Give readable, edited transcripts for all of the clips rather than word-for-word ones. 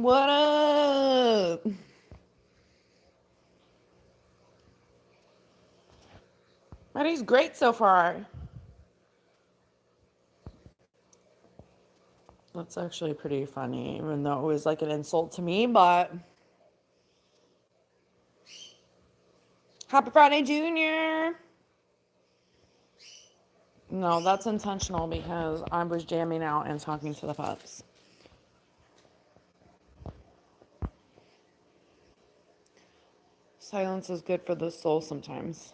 What up? My day's great so far. That's actually pretty funny, even though it was like an insult to me, but Happy Friday, Junior. No, that's intentional because I was jamming out and talking to the pups. Silence is good for the soul sometimes.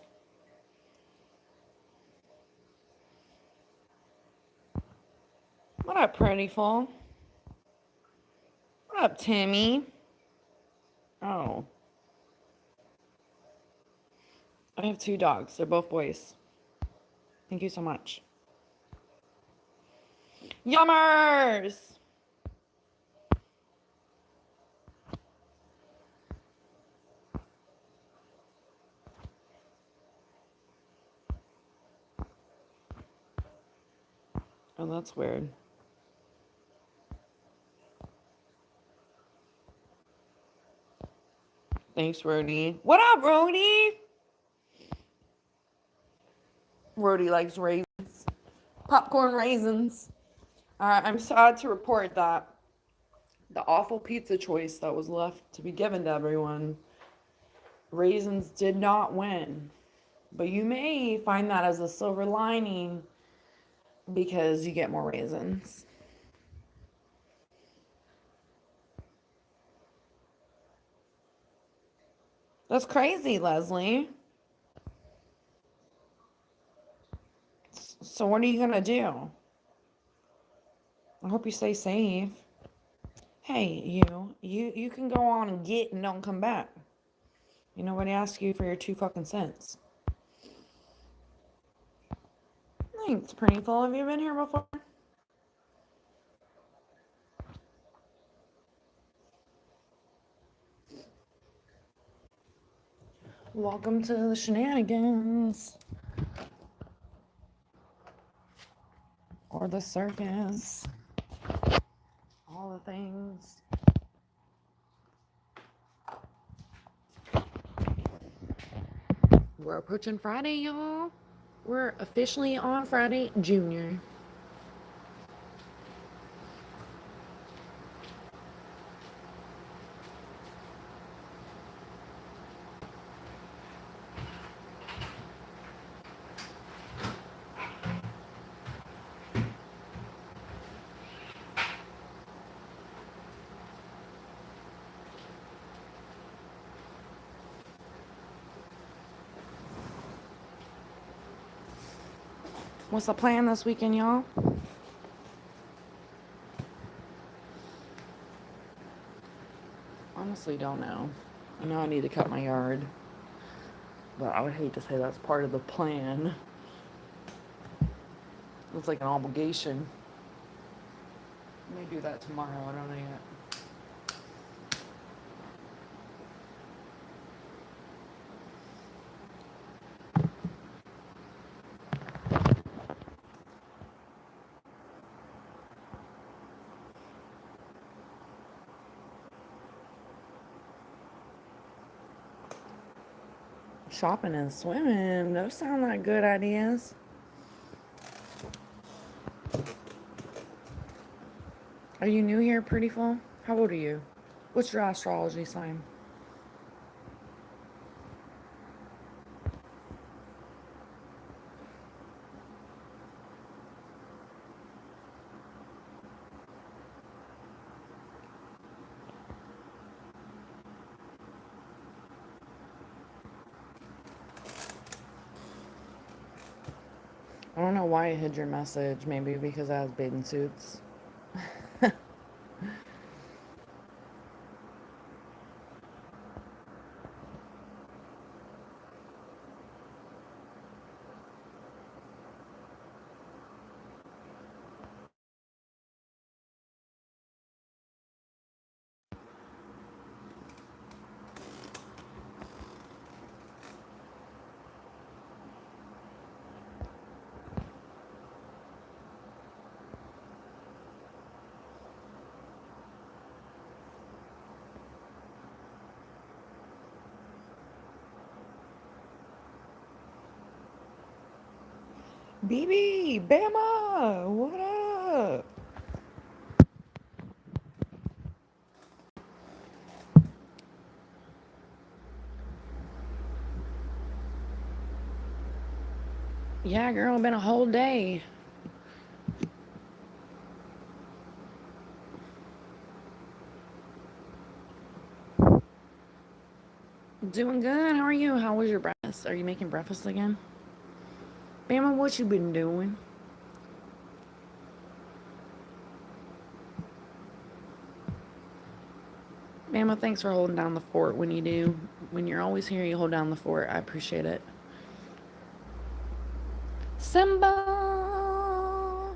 What up, Prettyful? What up, Timmy? Oh, I have two dogs. They're both boys. Thank you so much. Yummers! Oh, that's weird. Thanks, Rody. What up, Rody? Rody likes raisins. Popcorn raisins. I'm sad to report that the awful pizza choice that was left to be given to everyone, raisins did not win. But you may find that as a silver lining because you get more raisins. That's crazy, Leslie. So what are you gonna do? I hope you stay safe. Hey, you can go on and get and don't come back. Nobody asked you for your 2 fucking cents. Thanks, Prettyful. Have you been here before? Welcome to the shenanigans. Or the circus. All the things. We're approaching Friday, y'all. We're officially on Friday, Junior. What's the plan this weekend, y'all? Honestly, don't know. I know I need to cut my yard, but I would hate to say that's part of the plan. It's like an obligation. I may do that tomorrow. I don't know yet. Shopping and swimming. Those sound like good ideas. Are you new here, Prettyful? How old are you? What's your astrology sign? I don't know why I hid your message. Maybe because I have bathing suits. BB, Bama, what up? Yeah, girl, been a whole day. Doing good. How are you? How was your breakfast? Are you making breakfast again? Bama, what you been doing? Bama, thanks for holding down the fort when you do. When you're always here, you hold down the fort. I appreciate it. Simba!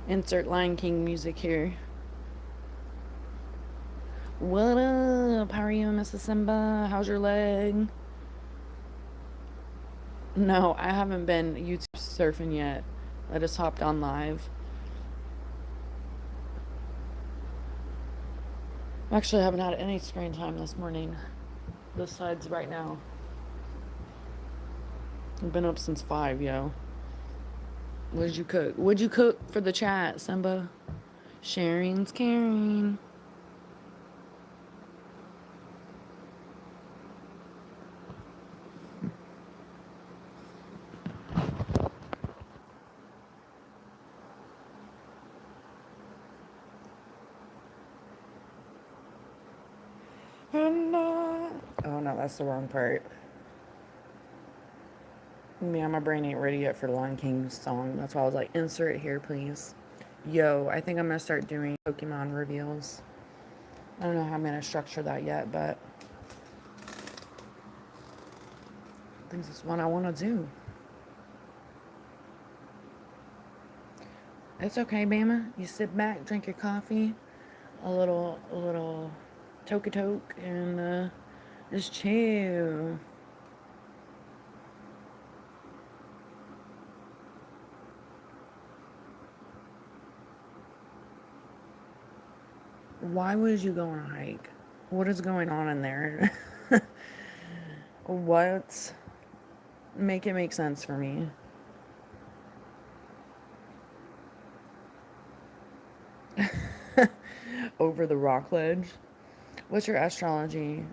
Insert Lion King music here. What up? How are you, Mrs. Simba? How's your leg? No, I haven't been YouTube surfing yet. I just hopped on live. Actually, I haven't had any screen time this morning. Besides right now. I've been up since 5, yo. What did you cook? What'd you cook for the chat, Simba? Sharing's caring. Oh no, that's the wrong part. Yeah, my brain ain't ready yet for the Lion King song. That's why I was like, insert it here, please. Yo, I think I'm gonna start doing Pokemon reveals. I don't know how I'm gonna structure that yet, but I think this is what I wanna do. It's okay, Bama. You sit back, drink your coffee, a little toke, and just chill. Why would you go on a hike? What is going on in there? What? Make it make sense for me. Over the rock ledge. What's your astrology,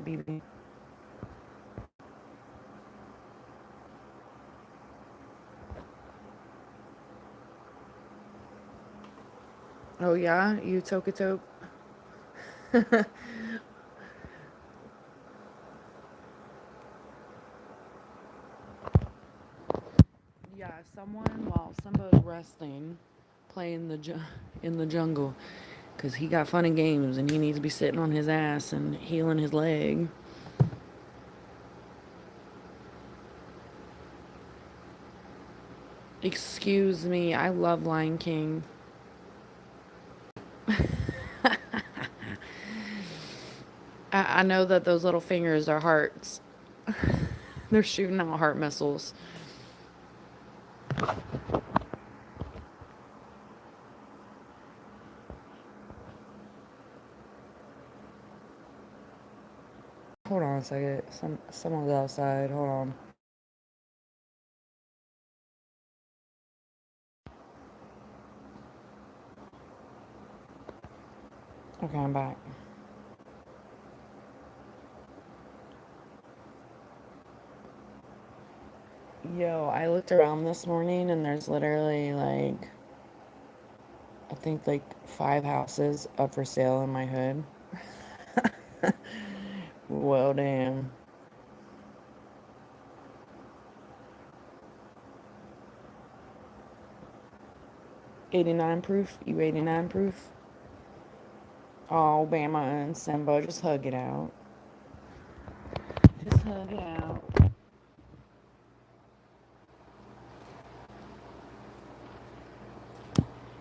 BB? Oh yeah, you toke. Yeah, someone while Simba's resting, playing in the jungle, cause he got fun and games and he needs to be sitting on his ass and healing his leg. Excuse me, I love Lion King. I know that those little fingers are hearts. They're shooting out heart missiles. Hold on a second. Someone's outside. Hold on. Okay, I'm back. Yo, I looked around this morning and there's literally like I think like 5 houses up for sale in my hood. Well, damn. 89 proof? You 89 proof? Oh, Bama and Simba, just hug it out. Just hug it out.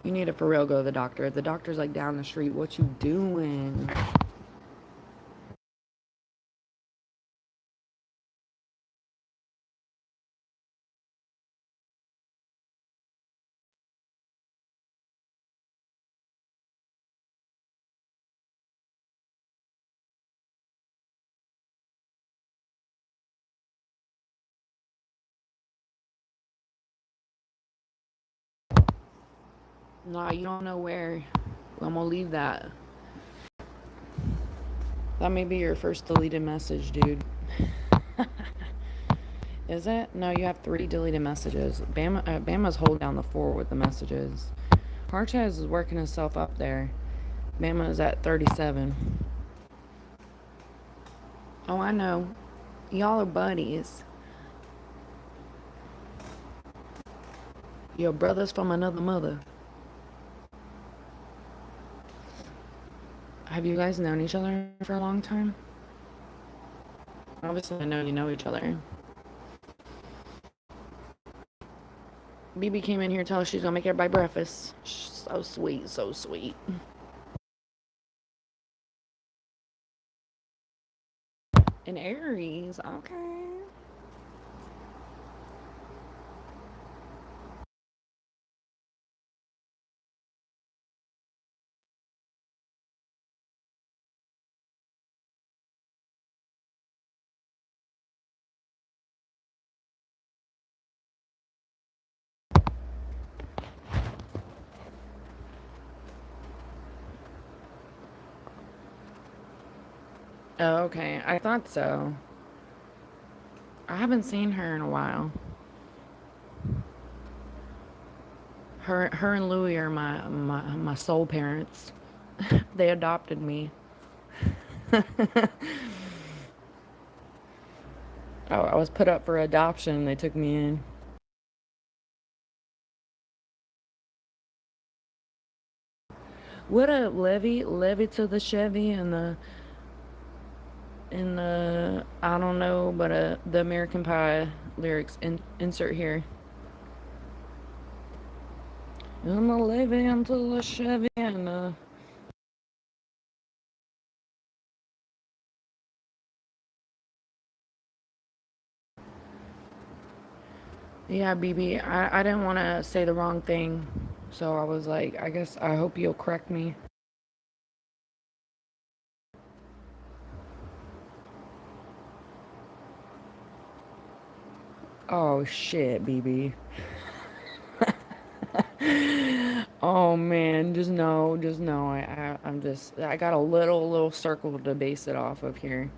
You need to for real go to the doctor. The doctor's like down the street. What you doing? Nah, you don't know where. I'm gonna leave that. That may be your first deleted message, dude. Is it? No, you have 3 deleted messages. Bama's holding down the fort with the messages. Harchez is working himself up there. Bama is at 37. Oh, I know. Y'all are buddies. Your brother's from another mother. Have you guys known each other for a long time? Obviously, I know you know each other. BB came in here telling us she's gonna make everybody breakfast. So sweet, so sweet. An Aries, okay. Oh, okay. I thought so. I haven't seen her in a while. Her and Louie are my soul parents. They adopted me. Oh, I was put up for adoption. They took me in. What up, Levy? Levy to the Chevy and the I don't know, but the American Pie lyrics insert here. And the Levy into the Chevy and the. Yeah, BB. I didn't want to say the wrong thing, so I was like, I guess I hope you'll correct me. Oh shit, BB. Oh man, just know. I'm just I got a little circle to base it off of here.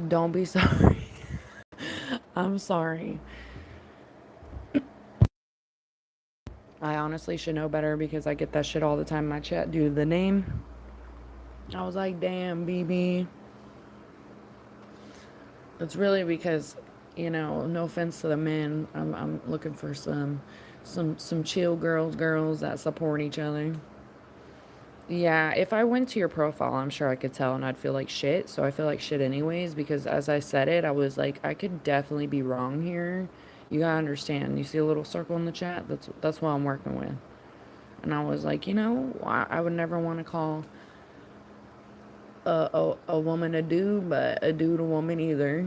Don't be sorry. I'm sorry. I honestly should know better because I get that shit all the time in my chat. Dude, the name. I was like, damn, BB. It's really because, no offense to the men. I'm looking for some chill girls that support each other. Yeah, if I went to your profile, I'm sure I could tell and I'd feel like shit. So I feel like shit anyways because as I said it, I was like, I could definitely be wrong here. You gotta understand. You see a little circle in the chat? That's what I'm working with. And I was like, I would never want to call a woman a dude, but a dude a woman either.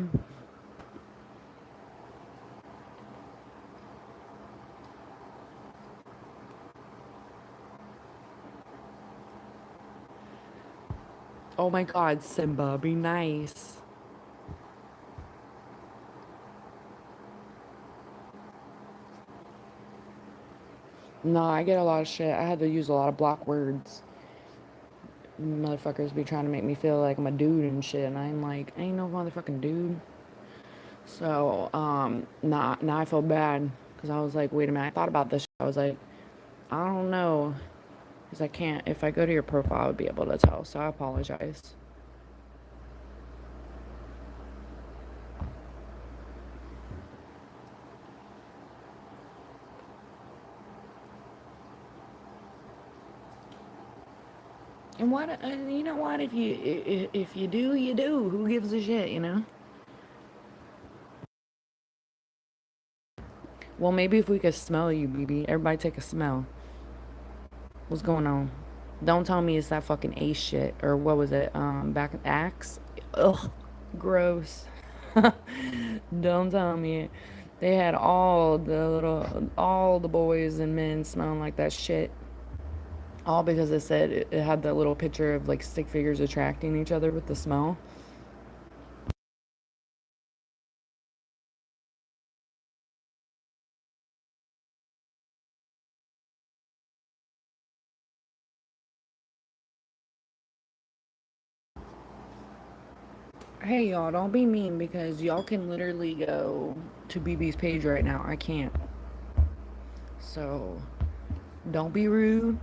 Oh my God, Simba, be nice. No, I get a lot of shit. I had to use a lot of block words. Motherfuckers be trying to make me feel like I'm a dude and shit, and I'm like, I ain't no motherfucking dude. So, now I feel bad because I was like, wait a minute, I thought about this. I was like, I don't know, because I can't. If I go to your profile, I would be able to tell. So I apologize. And what, you know what? If you do, you do. Who gives a shit? Well, maybe if we could smell you, BB. Everybody take a smell. What's going on? Don't tell me it's that fucking ace shit or what was it? Back Axe. Ugh, gross. Don't tell me. They had all the boys and men smelling like that shit. All because it said it had that little picture of like stick figures attracting each other with the smell. Hey y'all, don't be mean because y'all can literally go to BB's page right now. I can't. So, don't be rude.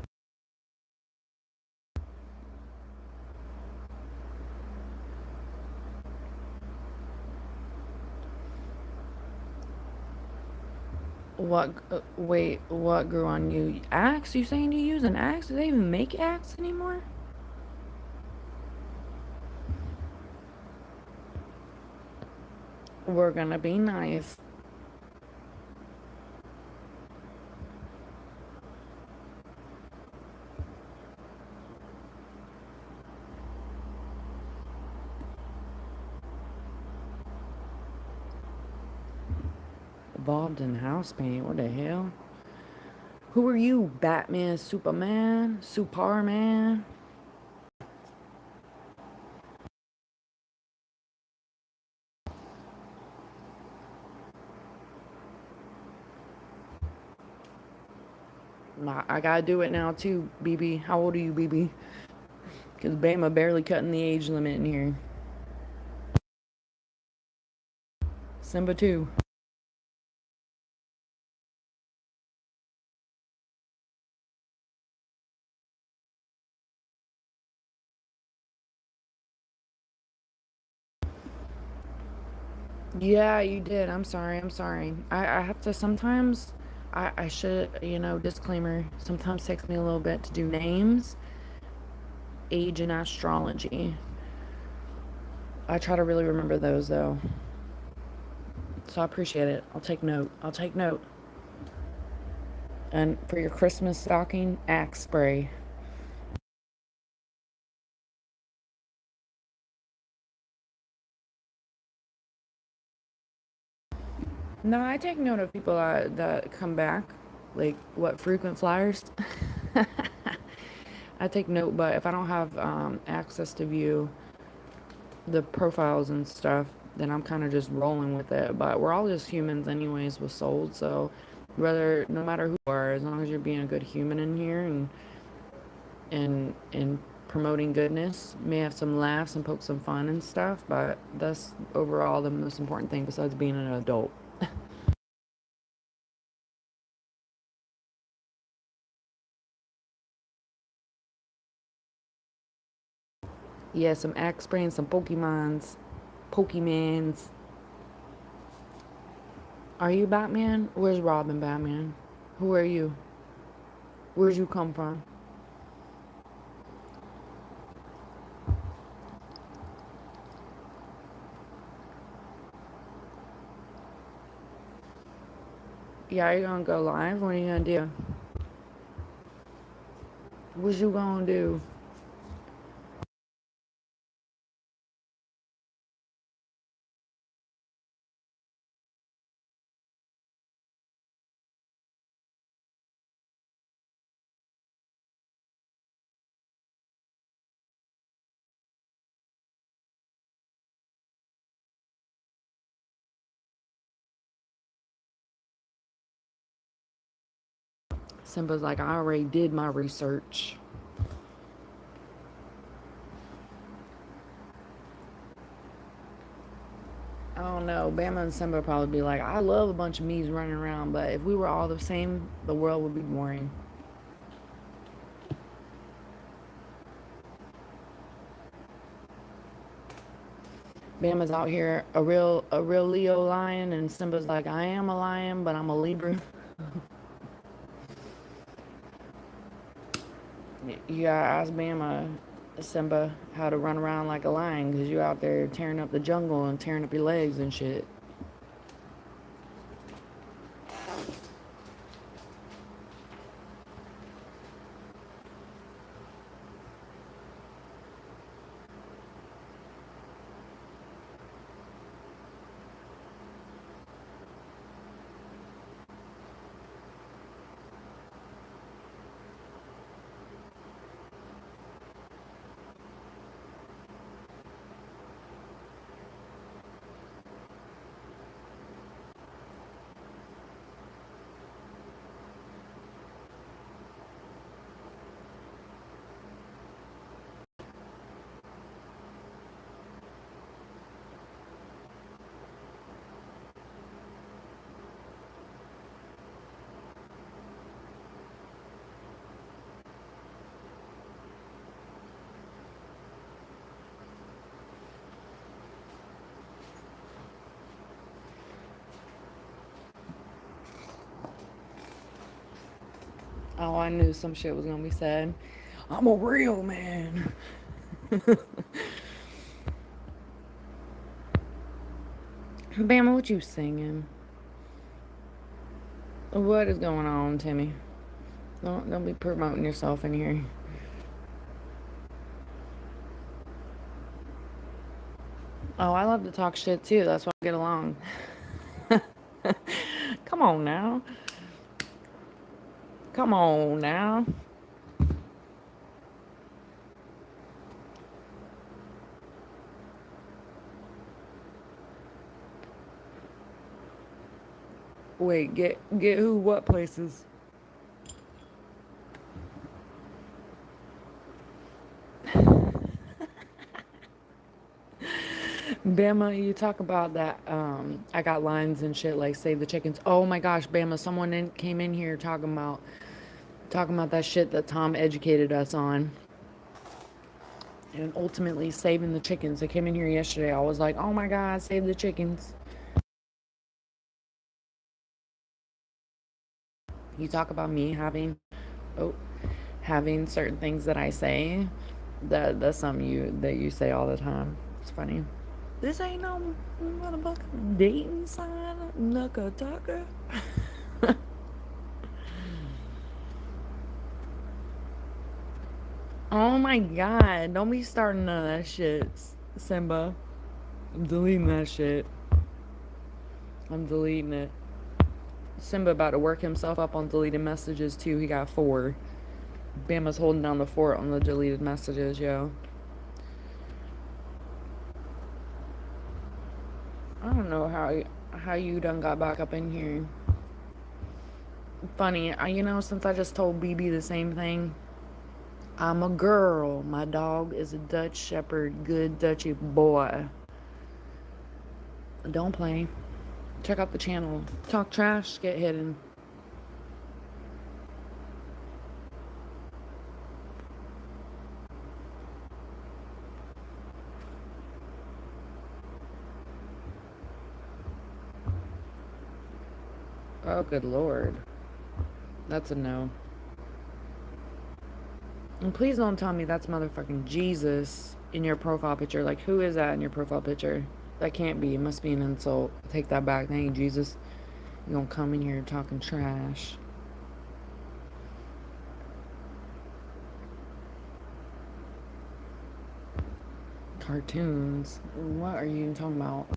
Wait, what grew on you? Axe? You saying you use an axe? Do they even make axe anymore? We're gonna be nice. Involved in house paint. What the hell? Who are you? Batman, Superman, Superman? Nah, I gotta do it now too, BB. How old are you, BB? Because Bama barely cutting the age limit in here. Simba too. Yeah, you did. I'm sorry. I'm sorry. I have to sometimes. I should, disclaimer. Sometimes takes me a little bit to do names, age, and astrology. I try to really remember those though. So I appreciate it. I'll take note. I'll take note. And for your Christmas stocking, Axe spray. No, I take note of people that come back, like what frequent flyers. I take note, but if I don't have access to view the profiles and stuff, then I'm kind of just rolling with it. But we're all just humans, anyways, with souls. So, no matter who you are, as long as you're being a good human in here and promoting goodness, may have some laughs and poke some fun and stuff. But that's overall the most important thing besides being an adult. Yeah, some axe spray and some Pokemans. Are you Batman? Where's Robin Batman? Who are you? Where'd you come from? Yeah, are you gonna go live? What are you gonna do? What you gonna do? Simba's like, I already did my research. I don't know. Bama and Simba probably be like, I love a bunch of me's running around, but if we were all the same, the world would be boring. Bama's out here a real Leo lion, and Simba's like, I am a lion, but I'm a Libra. You gotta ask Bama, Simba, how to run around like a lion, because you out there tearing up the jungle and tearing up your legs and shit. Oh, I knew some shit was gonna be said. I'm a real man. Bama, what you singing? What is going on, Timmy? Don't be promoting yourself in here. Oh, I love to talk shit too. That's why I get along. Come on now. Come on now. Wait, get who what places? Bama, you talk about that. I got lines and shit like save the chickens. Oh my gosh, Bama, someone came in here talking about that shit that Tom educated us on, and ultimately saving the chickens. They came in here yesterday. I was like, oh my god, save the chickens. You talk about me oh, having certain things that I say. That's something you say all the time. It's funny. This ain't no motherfucking dating sign, knucka tucker. Oh my god, don't be starting none of that shit, Simba. I'm deleting that shit. I'm deleting it. Simba about to work himself up on deleted messages too. He got 4. Bama's holding down the fort on the deleted messages, yo. I don't know how you done got back up in here. Funny, since I just told BB the same thing, I'm a girl. My dog is a Dutch Shepherd, good Dutchy boy. Don't play. Check out the channel. Talk trash, get hidden. Oh, good lord. That's a no. And please don't tell me that's motherfucking Jesus in your profile picture. Like, who is that in your profile picture? That can't be. It must be an insult. Take that back. That ain't Jesus. You gonna come in here talking trash. Cartoons? What are you talking about?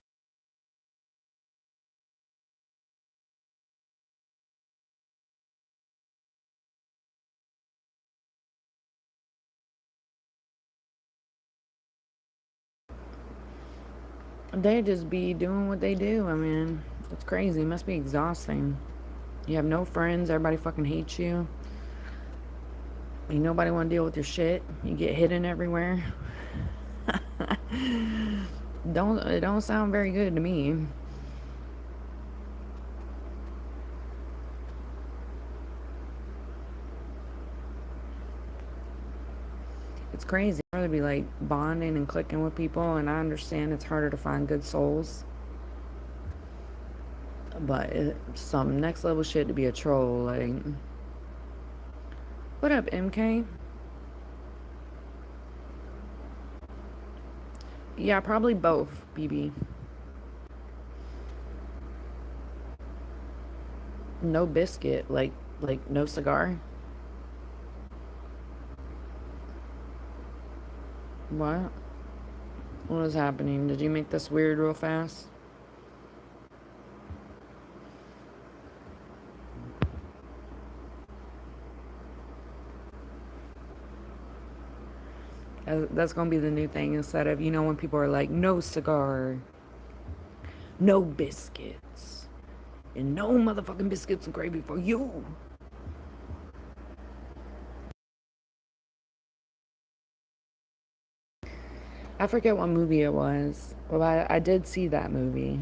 They just be doing what they do. I mean, it's crazy. It must be exhausting. You have no friends. Everybody fucking hates you. Ain't nobody want to deal with your shit. You get hidden everywhere. It don't sound very good to me. It's crazy. I'd rather be like bonding and clicking with people, and I understand it's harder to find good souls. But it's some next level shit to be a troll. Like, what up, MK? Yeah, probably both, BB. No biscuit, like no cigar. What? What is happening? Did you make this weird real fast? That's gonna be the new thing instead of, when people are like, no cigar, no biscuits, and no motherfucking biscuits and gravy for you. I forget what movie it was, but I did see that movie.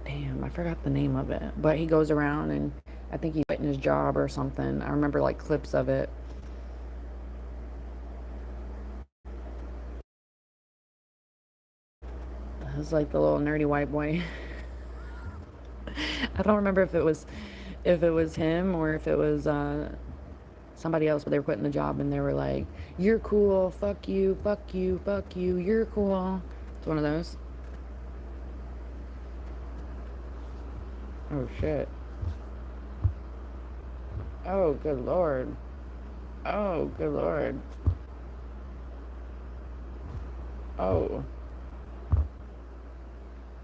Damn, I forgot the name of it. But he goes around and I think he's quitting his job or something. I remember like clips of it. It was like the little nerdy white boy. I don't remember if if it was him or if it was somebody else, but they were quitting the job and they were like, "You're cool, fuck you, fuck you, fuck you, you're cool." It's one of those. Oh shit. Oh good lord. Oh good lord. Oh.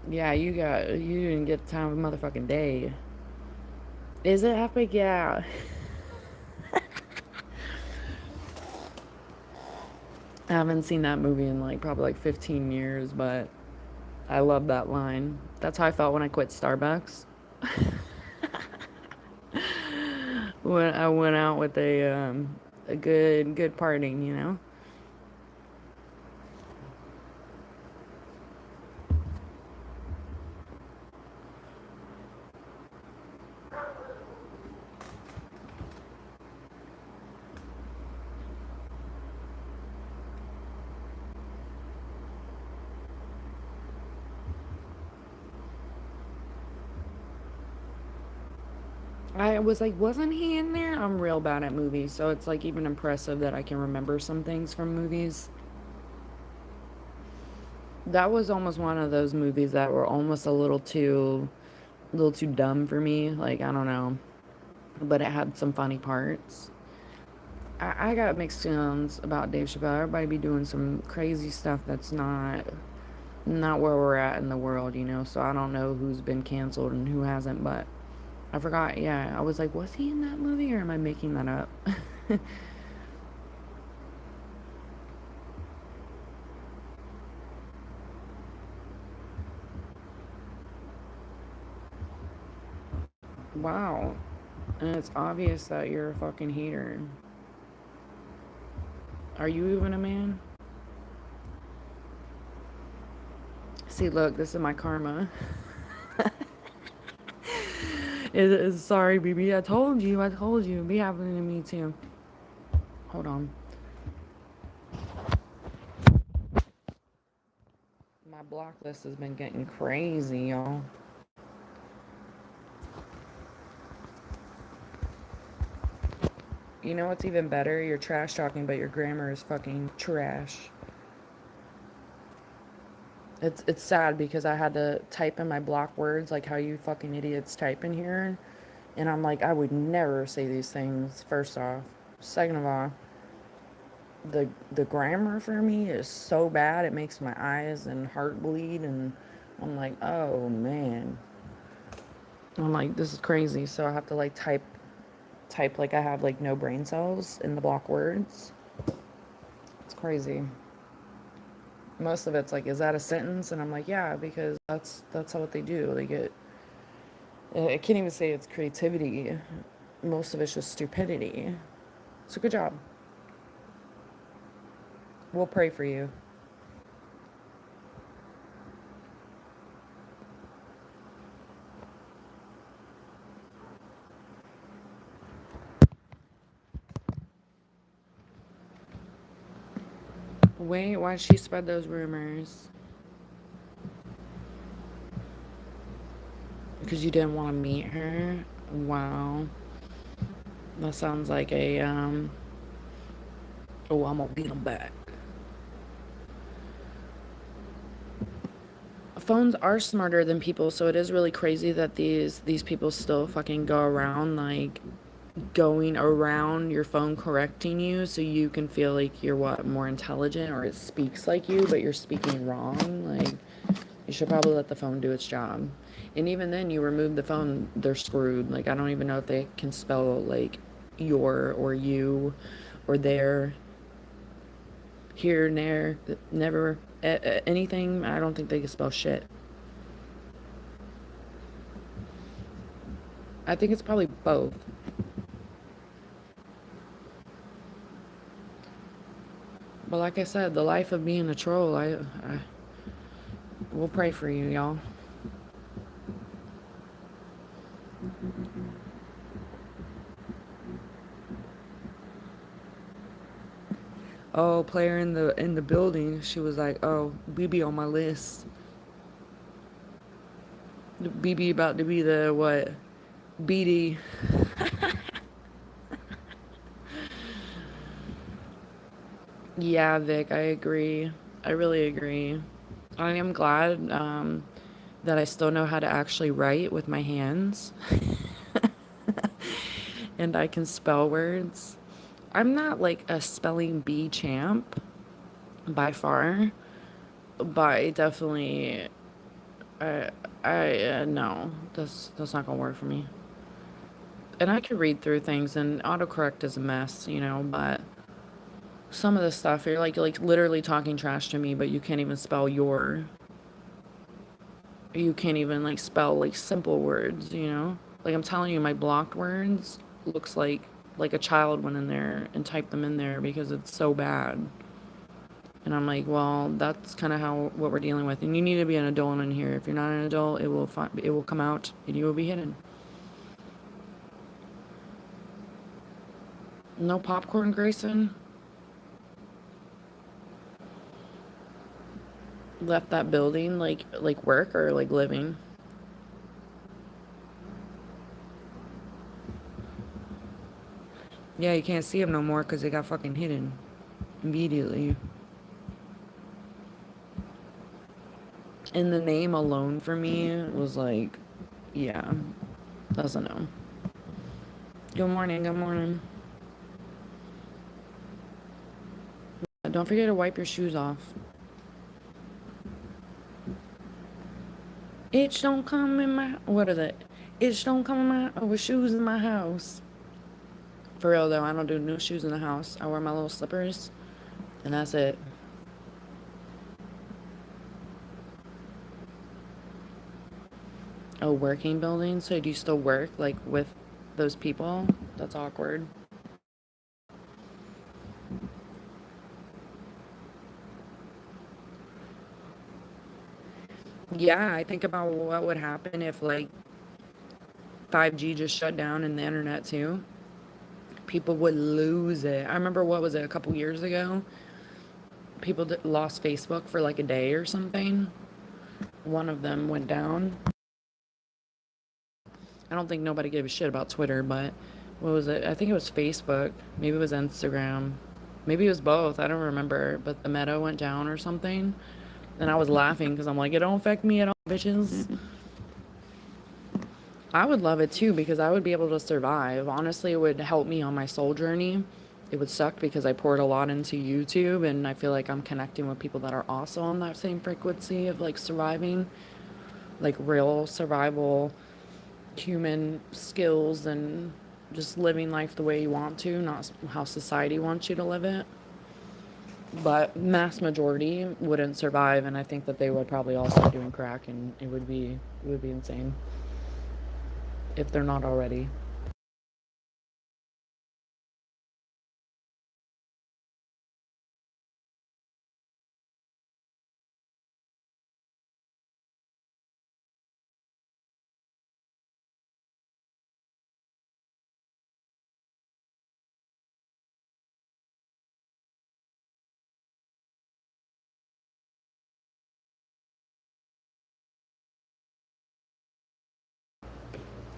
Yeah, you didn't get the time of a motherfucking day. Is it epic? Yeah. I haven't seen that movie in like probably like 15 years, but I love that line. That's how I felt when I quit Starbucks. When I went out with a good partying, you know. I was like, wasn't he in there? I'm real bad at movies, so it's like even impressive that I can remember some things from movies. That was almost one of those movies that were almost a little too dumb for me. Like, I don't know, but it had some funny parts. I got mixed feelings about Dave Chappelle. Everybody be doing some crazy stuff that's not where we're at in the world, you know. So I don't know who's been canceled and who hasn't, but I forgot. Yeah, I was like, was he in that movie or am I making that up? Wow. And it's obvious that you're a fucking hater. Are you even a man? See, look, this is my karma. Sorry, BB. I told you. I told you. It'd be happening to me too. Hold on. My block list has been getting crazy, y'all. You know what's even better? You're trash talking, but your grammar is fucking trash. It's sad because I had to type in my block words like how you fucking idiots type in here. And I'm like, I would never say these things, first off. Second of all, the grammar for me is so bad it makes my eyes and heart bleed and I'm like, oh man. I'm like, this is crazy. So I have to like type like I have like no brain cells in the block words. It's crazy. Most of it's like, is that a sentence? And I'm like, yeah, because that's how what they do. They get I can't even say it's creativity. Most of it's just stupidity. So good job. We'll pray for you. Wait, why'd she spread those rumors? Because you didn't want to meet her? Wow. That sounds like oh, I'm gonna beat him back. Phones are smarter than people, so it is really crazy that these people still fucking go around like going around your phone correcting you so you can feel like you're what more intelligent or it speaks like you, but you're speaking wrong. Like you should probably let the phone do its job. And even then, you remove the phone, they're screwed. Like I don't even know if they can spell like your or you or their, here, there, never, anything. I don't think they can spell shit. I think it's probably both. But like I said, the life of being a troll, I we'll pray for you, y'all. Oh, player in the building. She was like, "Oh, BB on my list. BB about to be the what? BD. Yeah, Vic, I agree. I really agree. I am glad that I still know how to actually write with my hands and I can spell words. I'm not like a spelling bee champ by far, but I definitely, I, no, that's not gonna work for me. And I can read through things, and autocorrect is a mess, but some of the stuff you're like literally talking trash to me, but you can't even spell you can't even like spell like simple words. Like I'm telling you, my blocked words looks like a child went in there and typed them in there because it's so bad. And I'm like, well, that's kind of how what we're dealing with. And you need to be an adult in here. If you're not an adult, it will come out and you will be hidden. No popcorn, Grayson. Left that building like work or like living. Yeah, you can't see them no more because they got fucking hidden immediately. And the name alone for me was like, yeah, that's a no. Good morning, good morning. Don't forget to wipe your shoes off. Itch don't come in my, what is it? Itch don't come in my, with shoes in my house. For real though, I don't do no shoes in the house. I wear my little slippers, and that's it. A working building? So do you still work like with those people? That's awkward. Yeah, I think about what would happen if like 5G just shut down and the internet too. People would lose it. I remember what was it a couple years ago? People lost Facebook for like a day or something. One of them went down. I don't think nobody gave a shit about Twitter, but what was it? I think it was Facebook. Maybe it was Instagram. Maybe it was both. I don't remember. But the meta went down or something. And I was laughing because I'm like, it don't affect me at all, bitches. I would love it too because I would be able to survive. Honestly, it would help me on my soul journey. It would suck because I poured a lot into YouTube and I feel like I'm connecting with people that are also on that same frequency of like surviving, like real survival human skills and just living life the way you want to, not how society wants you to live it. But mass majority wouldn't survive, and I think that they would probably all start doing crack, and it would be insane if they're not already.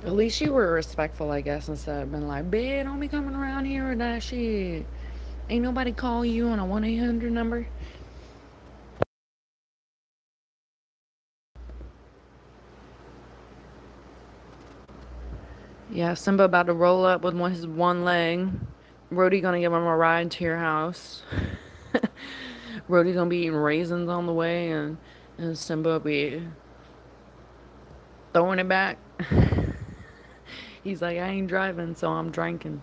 At least you were respectful, I guess, instead of being like, "Bitch, don't be coming around here with that shit. Ain't nobody call you on a 1-800 number." Yeah, Simba about to roll up with his one leg. Rhodey gonna give him a ride to your house. Rhodey's gonna be eating raisins on the way, and Simba will be throwing it back. He's like, I ain't driving, so I'm drinking.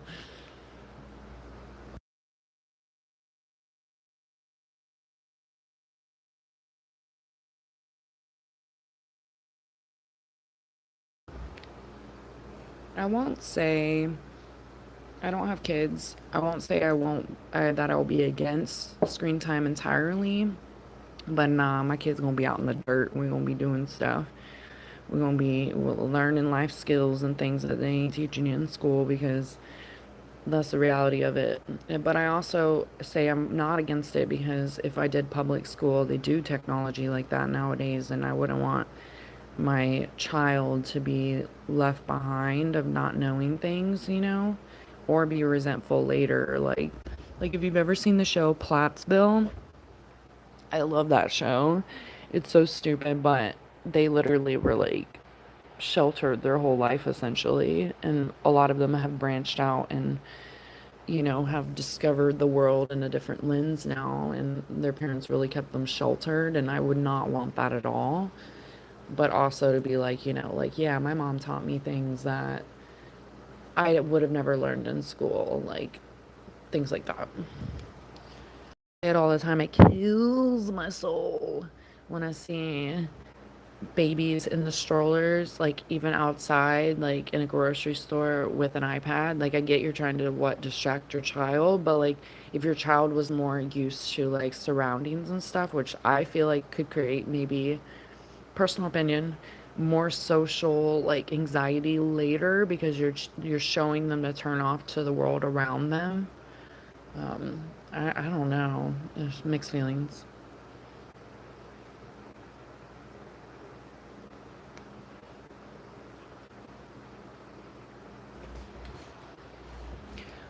I won't say I don't have kids. I won't say I won't that I'll be against screen time entirely. But nah, my kids gonna be out in the dirt. We're gonna be doing stuff. We're gonna be learning life skills and things that they ain't teaching you in school because that's the reality of it. But I also say I'm not against it because if I did public school, they do technology like that nowadays, and I wouldn't want my child to be left behind of not knowing things, or be resentful later. Like if you've ever seen the show Plattsville, I love that show. It's so stupid, but they literally were like sheltered their whole life essentially, and a lot of them have branched out and have discovered the world in a different lens now, and their parents really kept them sheltered, and I would not want that at all. But also to be like, like, yeah, my mom taught me things that I would have never learned in school, like things like that. It all the time. It kills my soul when I see babies in the strollers, like even outside, like in a grocery store with an iPad. Like I get you're trying to distract your child, but like if your child was more used to like surroundings and stuff, which I feel like could create, maybe personal opinion, more social like anxiety later, because you're showing them to turn off to the world around them. I don't know. There's mixed feelings.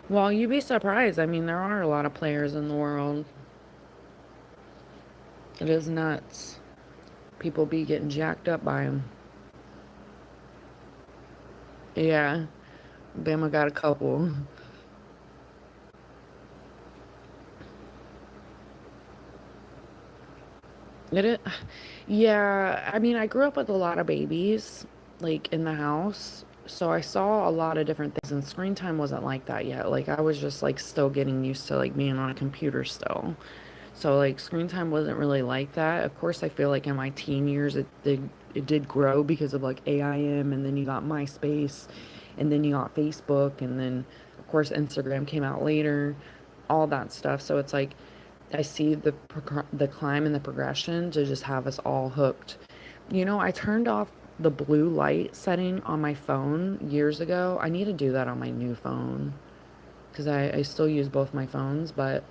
Well, you'd be surprised. I mean, there are a lot of players in the world. It is nuts. People be getting jacked up by them. Yeah, Bama got a couple. It is, yeah. I mean, I grew up with a lot of babies, like in the house, so I saw a lot of different things. And screen time wasn't like that yet. Like I was just like still getting used to like being on a computer still. So like screen time wasn't really like that. Of course, I feel like in my teen years it did grow because of like AIM, and then you got MySpace, and then you got Facebook, and then of course Instagram came out later, all that stuff. So it's like I see the climb and the progression to just have us all hooked. I turned off the blue light setting on my phone years ago. I need to do that on my new phone because I still use both my phones, but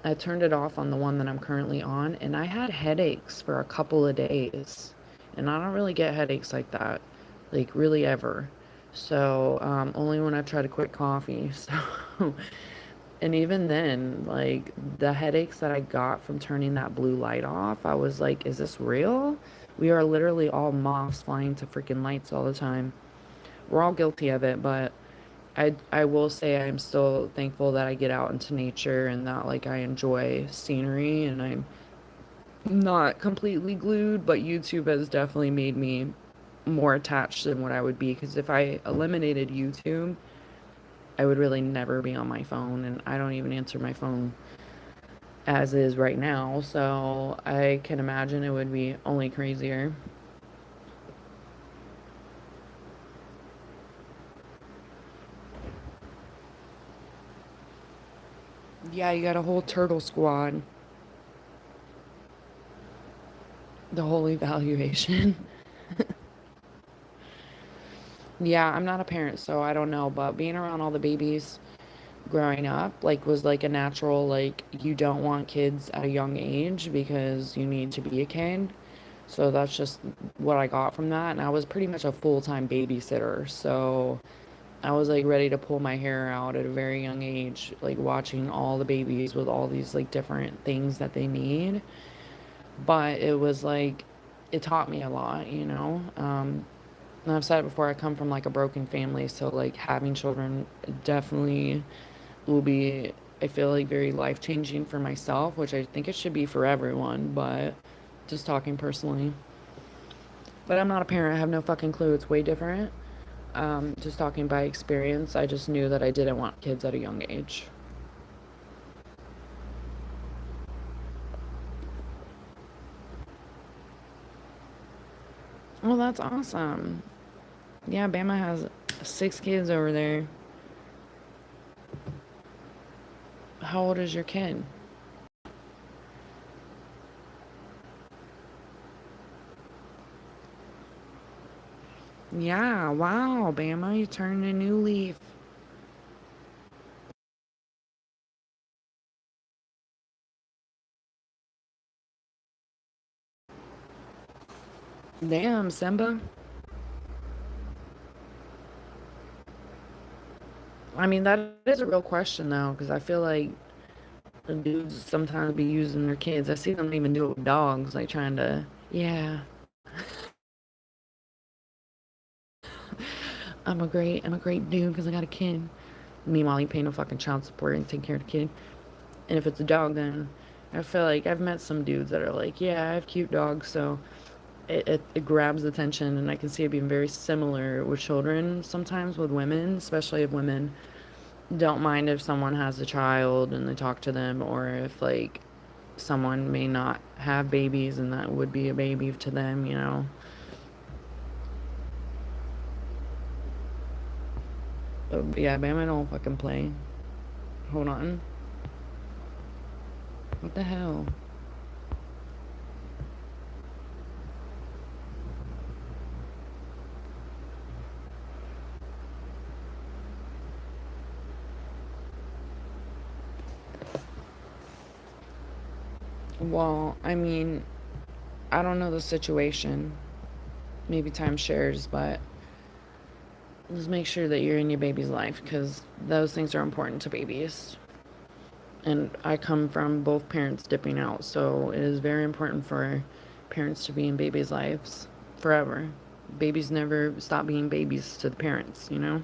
I turned it off on the one that I'm currently on, and I had headaches for a couple of days. And I don't really get headaches like that, like really ever. So, only when I try to quit coffee. So, and even then, like the headaches that I got from turning that blue light off, I was like, is this real? We are literally all moths flying to freaking lights all the time. We're all guilty of it, but I will say I'm still thankful that I get out into nature and that like I enjoy scenery, and I'm not completely glued, but YouTube has definitely made me more attached than what I would be, because if I eliminated YouTube, I would really never be on my phone, and I don't even answer my phone as is right now, so I can imagine it would be only crazier. Yeah, you got a whole turtle squad, the whole evaluation. Yeah, I'm not a parent, so I don't know, but being around all the babies growing up, like, was like a natural, like, you don't want kids at a young age because you need to be a kid. So that's just what I got from that. And I was pretty much a full-time babysitter. So I was like ready to pull my hair out at a very young age, like watching all the babies with all these like different things that they need. But it was like, it taught me a lot. And I've said it before, I come from like a broken family, so like having children definitely will be, I feel like, very life changing for myself, which I think it should be for everyone, but just talking personally. But I'm not a parent, I have no fucking clue. It's way different. Just talking by experience, I just knew that I didn't want kids at a young age. Well, that's awesome. Yeah, Bama has 6 kids over there. How old is your kid? Yeah, wow, Bama, you turned a new leaf. Damn, Simba. I mean, that is a real question though, because I feel like the dudes sometimes be using their kids. I see them even do it with dogs, like trying to, yeah, I'm a great dude because I got a kid. Meanwhile, you pay no fucking child support and take care of the kid. And if it's a dog, then I feel like I've met some dudes that are like, yeah, I have cute dogs, so it grabs attention, and I can see it being very similar with children sometimes with women, especially if women don't mind if someone has a child and they talk to them, or if like someone may not have babies and that would be a baby to them, you know. But yeah, Bama don't fucking play. Hold on. What the hell? Well, I mean, I don't know the situation. Maybe time shares, but just make sure that you're in your baby's life because those things are important to babies. And I come from both parents dipping out, so it is very important for parents to be in babies' lives forever. Babies never stop being babies to the parents, you know?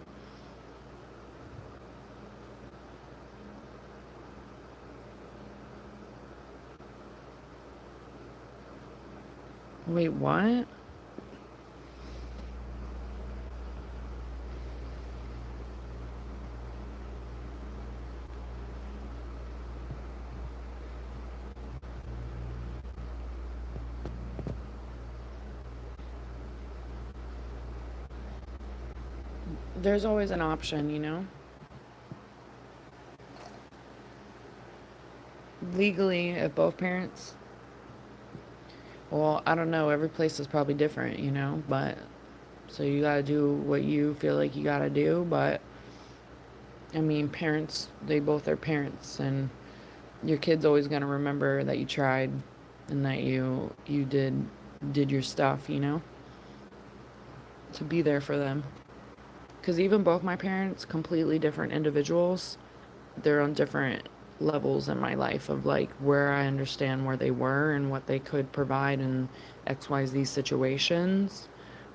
Wait, what? There's always an option, you know? Legally, if both parents, well, I don't know, every place is probably different, you know? But so you gotta do what you feel like you gotta do, but I mean, parents, they both are parents, and your kid's always gonna remember that you tried and that you did your stuff, you know, to be there for them. Because even both my parents, completely different individuals, they're on different levels in my life of like where I understand where they were and what they could provide in XYZ situations.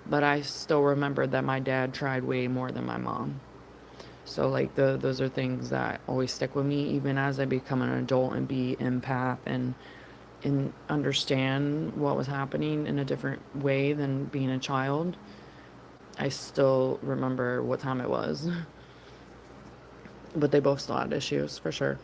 But I still remember that my dad tried way more than my mom. So like those are things that always stick with me even as I become an adult and be empath and understand what was happening in a different way than being a child. I still remember what time it was. But they both still had issues for sure.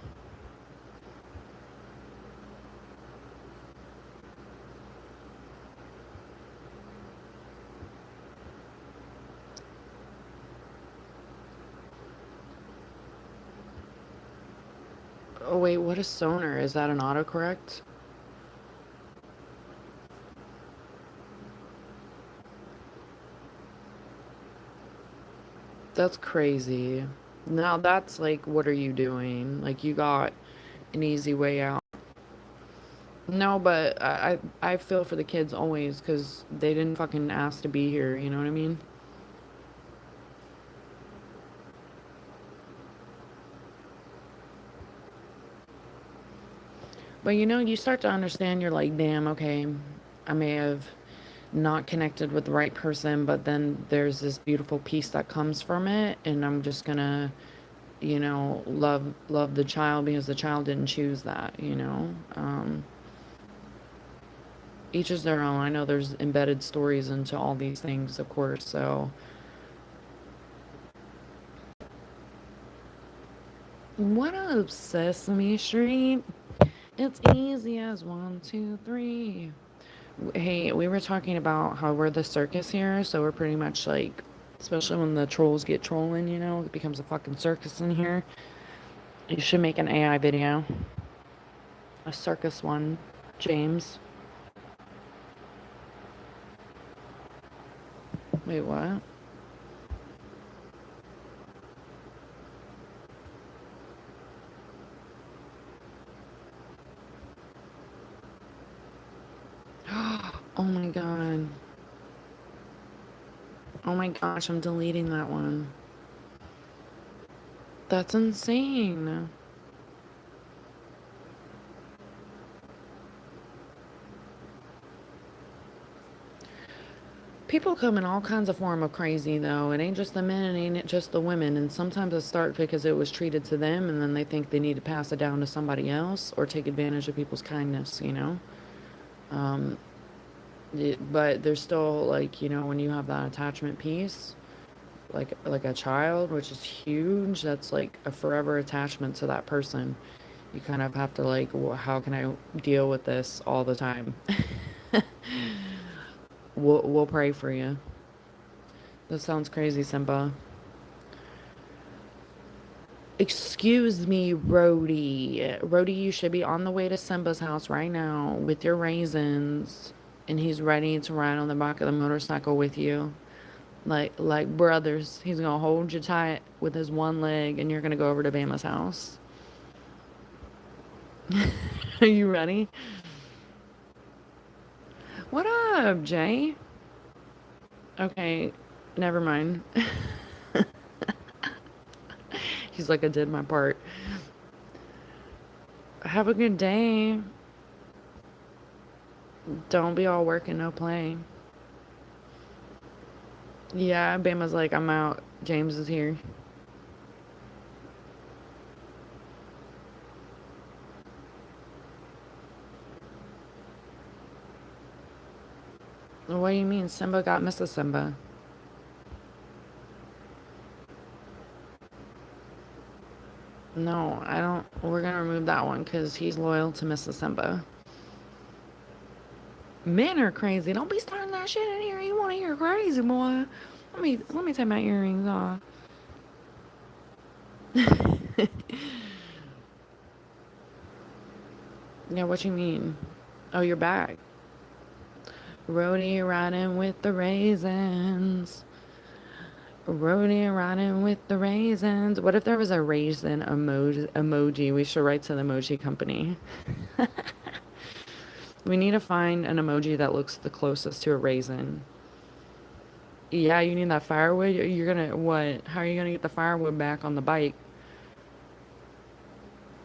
Oh wait, what is sonar? Is that an autocorrect? That's crazy. Now that's like, what are you doing? Like you got an easy way out. No, but I feel for the kids always because they didn't fucking ask to be here. You know what I mean? But you know, you start to understand. You're like, damn, okay, I may have not connected with the right person, but then there's this beautiful peace that comes from it, and I'm just gonna, you know, love the child because the child didn't choose that. You know, each is their own. I know there's embedded stories into all these things, of course. So, what up, Sesame Street? It's easy as one, two, three. Hey, we were talking about how we're the circus here, so we're pretty much like, especially when the trolls get trolling, you know, it becomes a fucking circus in here. You should make an AI video, a circus one, James. Wait, what? Oh my god. Oh my gosh, I'm deleting that one. That's insane. People come in all kinds of form of crazy though. It ain't just the men, it ain't just the women. And sometimes it starts because it was treated to them and then they think they need to pass it down to somebody else or take advantage of people's kindness, you know? Um, but there's still like, you know, when you have that attachment piece, like a child, which is huge, that's like a forever attachment to that person. You kind of have to like, how can I deal with this all the time? We'll pray for you. That sounds crazy, Simba. Excuse me, Rhodey. Rhodey, you should be on the way to Simba's house right now with your raisins, and he's ready to ride on the back of the motorcycle with you, like brothers. He's gonna hold you tight with his one leg, and you're gonna go over to Bama's house. Are you ready? What up, Jay? Okay, never mind. He's like, I did my part. Have a good day. Don't be all work and no play. Yeah, Bama's like, I'm out. James is here. What do you mean? Simba got Mrs. Simba. No, I don't. We're gonna remove that one because he's loyal to Mrs. Simba. Men are crazy. Don't be starting that shit in here. You want to hear crazy, boy? Let me take my earrings off. Yeah, what you mean? Oh, you're back. Rhodey riding with the raisins. Rhodey riding with the raisins. What if there was a raisin emoji? We should write to the emoji company. We need to find an emoji that looks the closest to a raisin. Yeah, you need that firewood. You're gonna what? How are you gonna get the firewood back on the bike?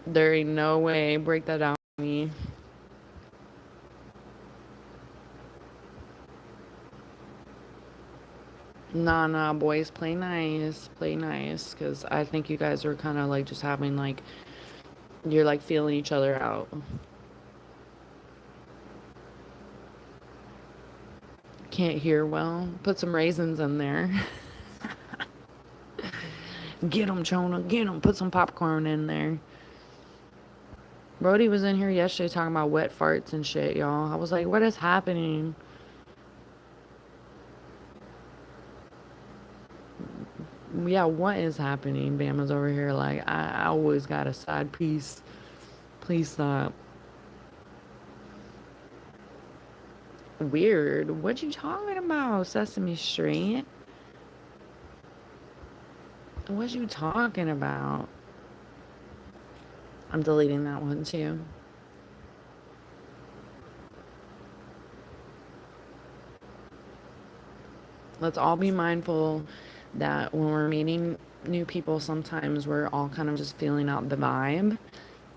There ain't no way. Break that down for me. Nah, nah, boys, play nice. Play nice. Because I think you guys are kind of like just having like, you're like feeling each other out. Can't hear well. Put some raisins in there. Get them, Chona. Get them. Put some popcorn in there. Brody was in here yesterday talking about wet farts and shit, y'all. I was like, what is happening? Yeah, what is happening? Bama's over here like, I always got a side piece. Please stop. Weird. What you talking about, Sesame Street? What you talking about? I'm deleting that one too. Let's all be mindful that when we're meeting new people, sometimes we're all kind of just feeling out the vibe.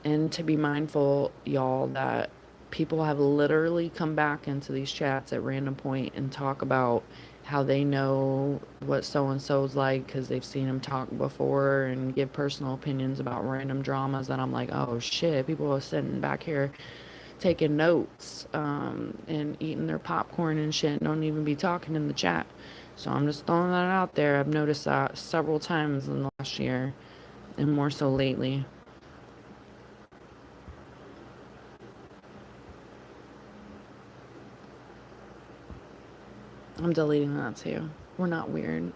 And to be mindful, y'all, that people have literally come back into these chats at random point and talk about how they know what so and so's like because they've seen them talk before and give personal opinions about random dramas. And I'm like, oh shit, people are sitting back here taking notes and eating their popcorn and shit, and don't even be talking in the chat. So I'm just throwing that out there. I've noticed that several times in the last year and more so lately. I'm deleting that too. We're not weird.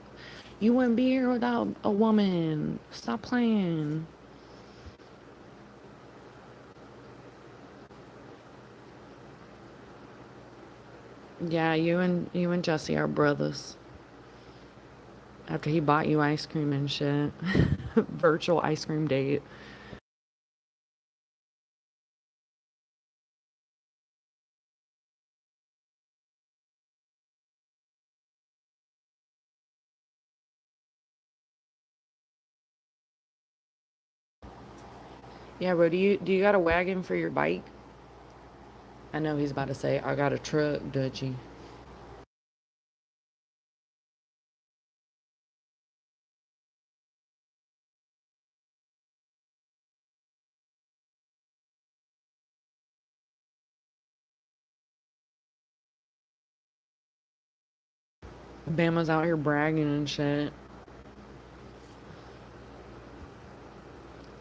You wouldn't be here without a woman. Stop playing. Yeah, you and Jesse are brothers. After he bought you ice cream and shit. Virtual ice cream date. Yeah, bro, do you got a wagon for your bike? I know he's about to say, I got a truck, Dutchy. Bama's out here bragging and shit.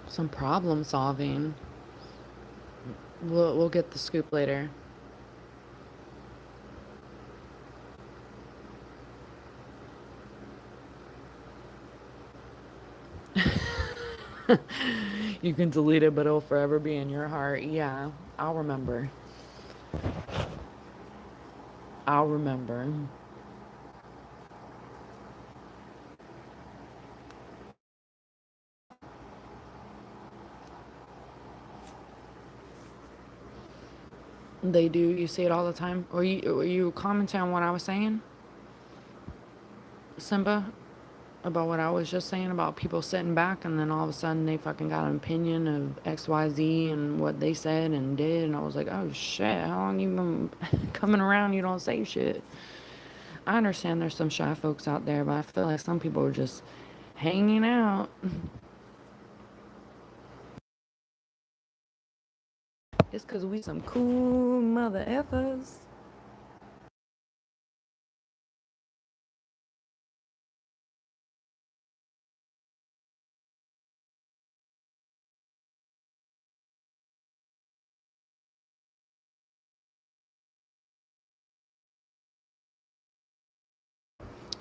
Some problem solving. We'll get the scoop later. You can delete it, but it'll forever be in your heart. Yeah, I'll remember. I'll remember. They do. You see it all the time. Or you commenting on what I was saying, Simba, about what I was just saying about people sitting back and then all of a sudden they fucking got an opinion of XYZ and what they said and did. And I was like, oh shit, how long you been coming around? You don't say shit. I understand there's some shy folks out there, but I feel like some people are just hanging out. It's because we some cool mother effers.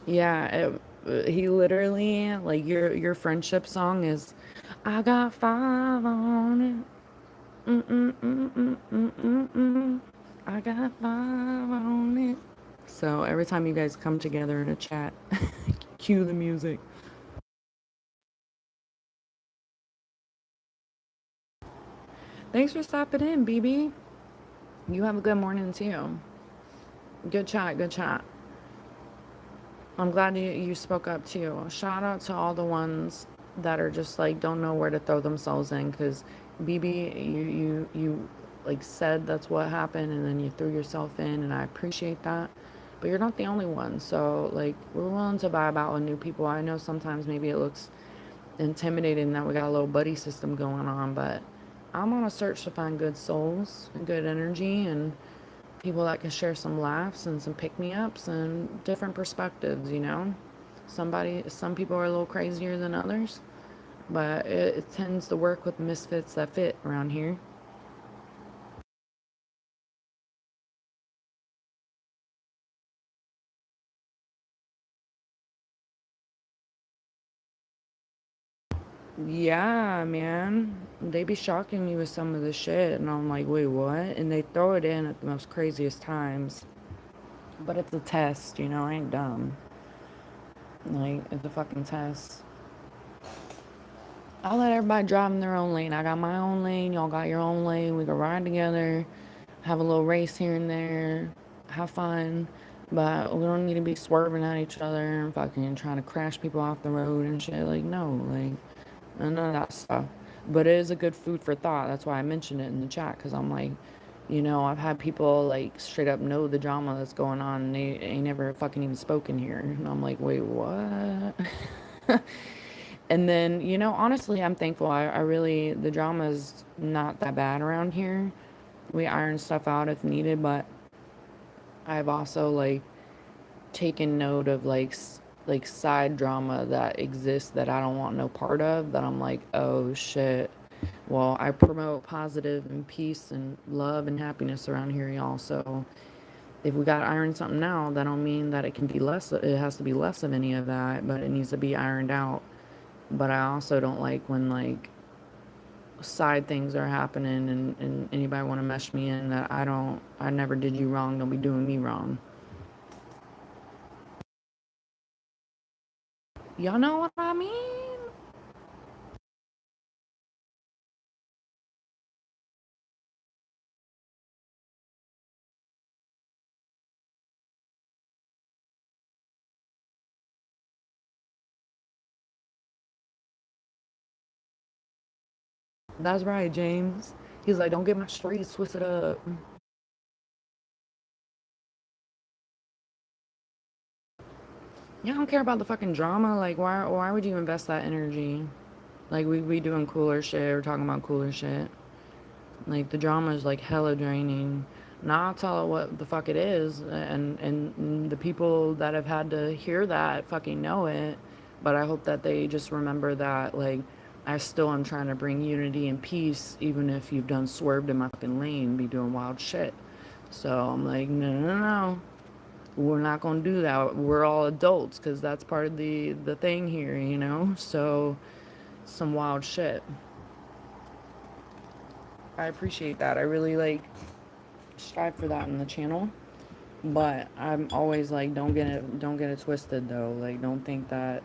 Yeah, he literally, like, your friendship song is, I got five on it. Mm-mm-mm-mm-mm-mm. I got five on it. So every time you guys come together in a chat, cue the music. Thanks for stopping in, BB. You have a good morning too. Good chat, good chat. I'm glad you spoke up too. Shout out to all the ones that are just like don't know where to throw themselves in, because BB, you like said that's what happened and then you threw yourself in, and I appreciate that. But you're not the only one. So like we're willing to vibe out with new people. I know sometimes maybe it looks intimidating that we got a little buddy system going on, but I'm on a search to find good souls and good energy and people that can share some laughs and some pick me ups and different perspectives, you know? Some people are a little crazier than others, but it tends to work with misfits that fit around here. Yeah, man. They be shocking me with some of the shit, and I'm like, wait, what? And they throw it in at the most craziest times. But it's a test, you know? I ain't dumb. Like, it's a fucking test. I'll let everybody drive in their own lane. I got my own lane. Y'all got your own lane. We can ride together, have a little race here and there, have fun. But we don't need to be swerving at each other and fucking trying to crash people off the road and shit. Like, no, like, none of that stuff. But it is a good food for thought. That's why I mentioned it in the chat, because I'm like, I've had people like straight up know the drama that's going on and they ain't never fucking even spoken here. And I'm like, wait, what? And then, honestly, I'm thankful. I really, the drama's not that bad around here. We iron stuff out if needed, but I've also like taken note of like side drama that exists that I don't want no part of, that I'm like, oh shit. Well, I promote positive and peace and love and happiness around here, y'all. So if we got to iron something out, that don't mean that it can be less, it has to be less of any of that, but it needs to be ironed out. But I also don't like when like side things are happening and anybody want to mesh me in that I never did you wrong, don't be doing me wrong. Y'all know what I mean? That's right, James. He's like, don't get my streets twisted up. Yeah, I don't care about the fucking drama. Like, why would you invest that energy? Like, we doing cooler shit. We're talking about cooler shit. Like, the drama is like hella draining. Now I'll tell it what the fuck it is, and the people that have had to hear that fucking know it. But I hope that they just remember that, like, I still am trying to bring unity and peace, even if you've done swerved in my fucking lane, be doing wild shit. So I'm like, no, no, no, we're not gonna do that. We're all adults, because that's part of the thing here, you know. So some wild shit. I appreciate that. I really like strive for that in the channel. But I'm always like, don't get it twisted though. Like, don't think that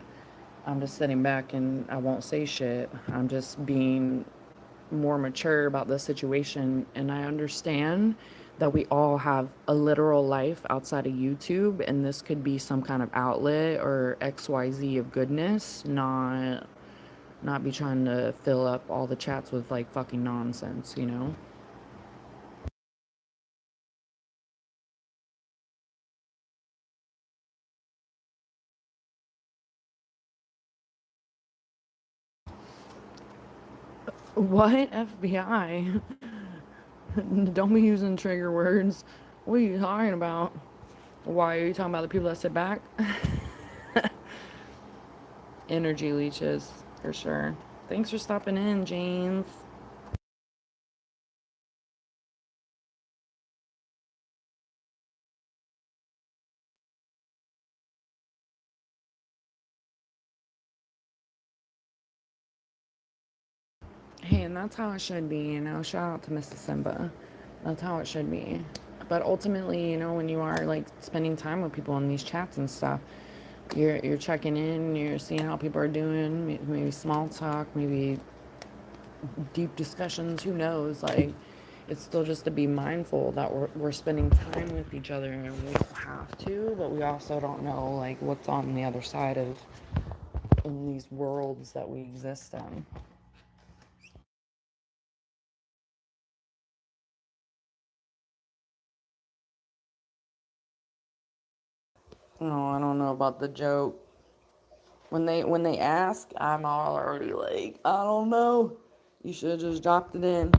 I'm just sitting back and I won't say shit. I'm just being more mature about the situation, and I understand that we all have a literal life outside of YouTube, and this could be some kind of outlet or XYZ of goodness, not be trying to fill up all the chats with like fucking nonsense, you know? What? FBI? Don't be using trigger words. What are you talking about? Why are you talking about the people that sit back? Energy leeches, for sure. Thanks for stopping in, James. Hey, and that's how it should be, you know. Shout out to Mrs. Simba. That's how it should be. But ultimately, you know, when you are like spending time with people in these chats and stuff, you're checking in, you're seeing how people are doing, maybe small talk, maybe deep discussions, who knows? Like, it's still just to be mindful that we're spending time with each other, and we don't have to, but we also don't know like what's on the other side of in these worlds that we exist in. No, I don't know about the joke. When they ask, I'm already like, I don't know. You should have just dropped it in.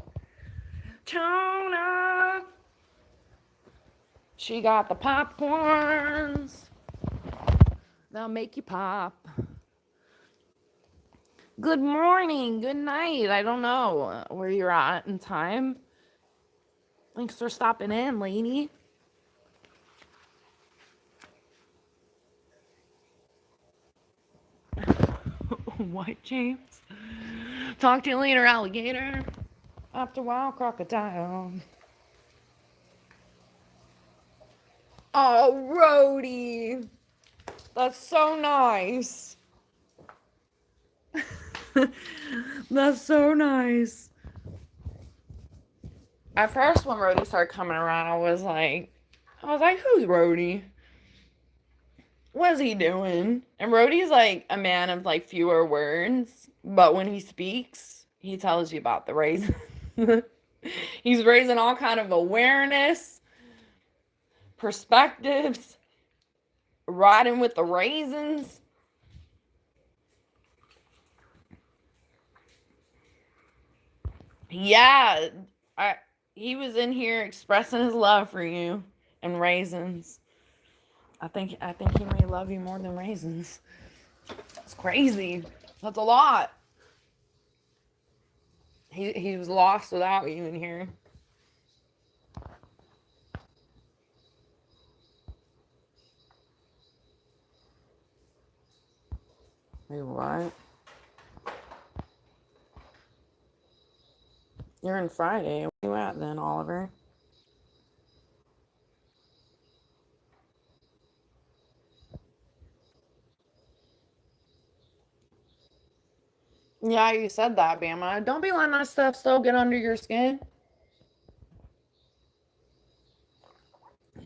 Tona, she got the popcorns. They'll make you pop. Good morning, good night. I don't know where you're at in time. Thanks for stopping in, lady. What, James? Talk to you later, alligator. After a while, crocodile. Oh, Rhodey. That's so nice. That's so nice. At first, when Rhodey started coming around, I was like, who's Rhodey? What is he doing? And Rhodey's like a man of like fewer words, but when he speaks, he tells you about the raising. He's raising all kind of awareness, perspectives, riding with the raisins. Yeah, I, he was in here expressing his love for you and raisins. I think he may love you more than raisins. That's crazy. That's a lot. He was lost without you in here. Wait, what? You're in Friday. Where you at then, Oliver? Yeah, you said that, Bama. Don't be letting that stuff still get under your skin.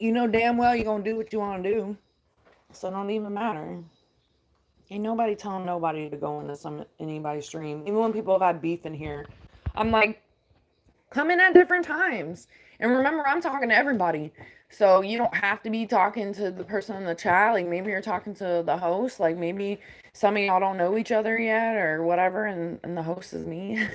You know damn well you're gonna do what you wanna do. So it don't even matter. Ain't nobody telling nobody to go into anybody's stream. Even when people have had beef in here, I'm like, come in at different times. And remember, I'm talking to everybody. So you don't have to be talking to the person in the chat. Like maybe you're talking to the host. Like maybe some of y'all don't know each other yet or whatever, and the host is me.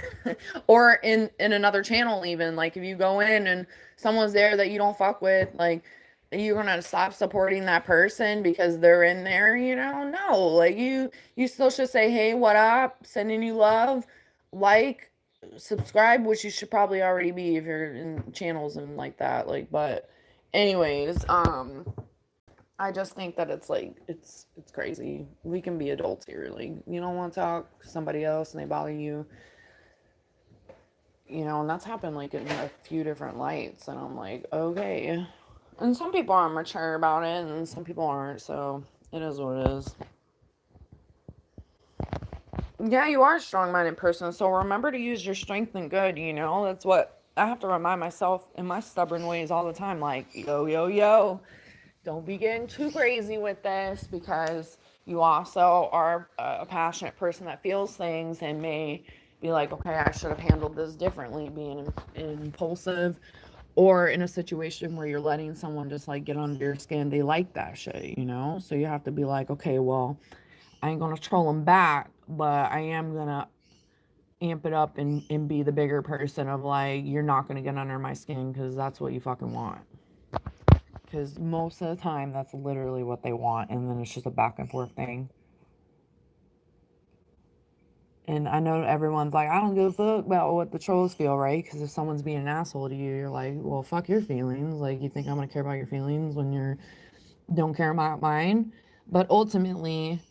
Or in another channel even. Like if you go in and someone's there that you don't fuck with, like you're gonna stop supporting that person because they're in there, No. Like you still should say, hey, what up? Sending you love. Like, subscribe, which you should probably already be if you're in channels and like that. Like, but anyways, I just think that it's like it's crazy. We can be adults here. Like, you don't want to talk to somebody else and they bother you, and that's happened like in a few different lights. And I'm like, okay. And some people are mature about it and some people aren't, so it is what it is. Yeah, you are a strong-minded person, so remember to use your strength and good, That's what I have to remind myself in my stubborn ways all the time. Like, yo, yo, yo, don't be getting too crazy with this because you also are a passionate person that feels things and may be like, okay, I should have handled this differently, being impulsive or in a situation where you're letting someone just like get under your skin. They like that shit. So you have to be like, okay, well, I ain't gonna troll them back, but I am gonna amp it up and be the bigger person of like, you're not gonna get under my skin because that's what you fucking want. Because most of the time, that's literally what they want, and then it's just a back and forth thing. And I know everyone's like, I don't give a fuck about what the trolls feel, right? Because if someone's being an asshole to you, you're like, well, fuck your feelings. Like, you think I'm gonna care about your feelings when you don't care about mine? But ultimately,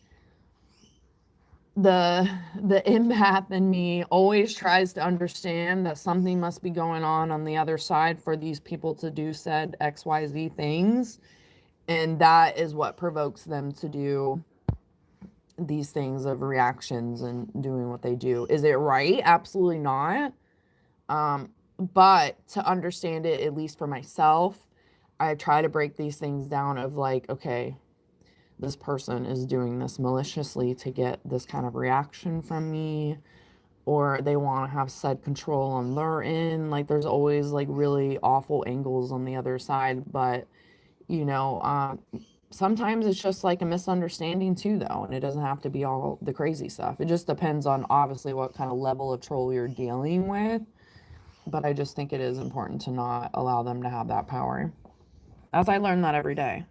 the empath in me always tries to understand that something must be going on the other side for these people to do said XYZ things, and that is what provokes them to do these things of reactions and doing what they do. Is it right? Absolutely not. But to understand it, at least for myself, I try to break these things down of like, okay, this person is doing this maliciously to get this kind of reaction from me, or they want to have said control on their end. Like there's always like really awful angles on the other side, but you know, sometimes it's just like a misunderstanding too, though, and it doesn't have to be all the crazy stuff. It just depends on obviously what kind of level of troll you're dealing with, but I just think it is important to not allow them to have that power, as I learn that every day.